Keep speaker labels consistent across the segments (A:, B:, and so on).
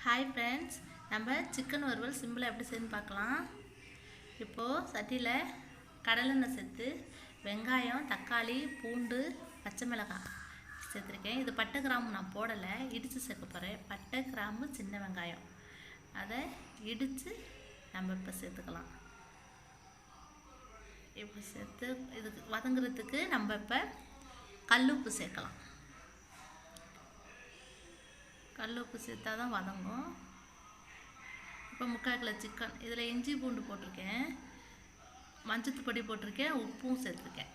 A: Hi friends, நம்ம chicken வறுவல் சிம்பிளாக எப்படி செய்யணும்னு பார்க்கலாம். இப்போது சட்டியில் கடலெண்ணெய் சேர்த்து வெங்காயம், தக்காளி, பூண்டு, பச்சை மிளகாய் சேர்த்துருக்கேன். இது பட்டை கிராம்பு நான் போடலை, இடித்து சேர்க்க போகிறேன். பட்டை கிராம்பு, சின்ன வெங்காயம் அதை இடித்து நம்ம இப்போ சேர்த்துக்கலாம். இப்போ சேர்த்து இதுக்கு வதங்குறதுக்கு நம்ம இப்போ கல்லுப்பு சேர்க்கலாம். கல்லுப்பு சேர்த்தா தான் வதங்கும். இப்போ 3/4 கிலோ சிக்கன், இதில் இஞ்சி பூண்டு போட்டிருக்கேன், மஞ்சள் பொடி போட்டிருக்கேன், உப்பும் சேர்த்துருக்கேன்.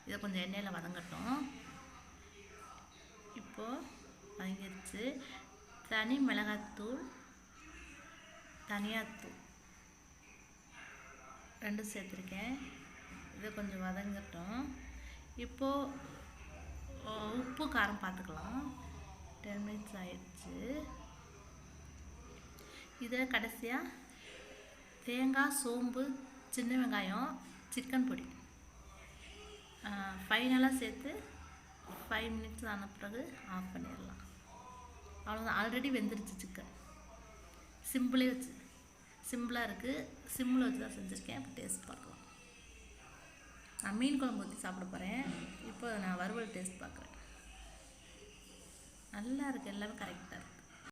A: இதை கொஞ்சம் எண்ணெயில் வதங்கட்டும். இப்போது வதங்கிடுச்சு. தனி மிளகாத்தூள், தனியாத்தூள் 2 சேர்த்துருக்கேன். இதை கொஞ்சம் வதங்கட்டும். இப்போது உப்பு காரம் பார்த்துக்கலாம். 10 மினிட்ஸ் ஆயிடுச்சு. இதில் கடைசியாக தேங்காய், சோம்பு, சின்ன வெங்காயம், சிக்கன் பொடி ஃபைனலாக சேர்த்து 5 மினிட்ஸ் ஆன பிறகு ஆஃப் பண்ணிடலாம். அவ்வளோதான், ஆல்ரெடி வெந்துருச்சு சிக்கன். சிம்பிளாக இருக்குது. சிம்மில் வச்சு தான் செஞ்சுருக்கேன். இப்போ டேஸ்ட் பார்க்கலாம். நான் மீன் குழம்பு ஊற்றி சாப்பிட போகிறேன். இப்போ நான் வறுவல் டேஸ்ட் பார்க்குறேன். நல்லா இருக்குது, எல்லாமே கரெக்டாக இருக்குது.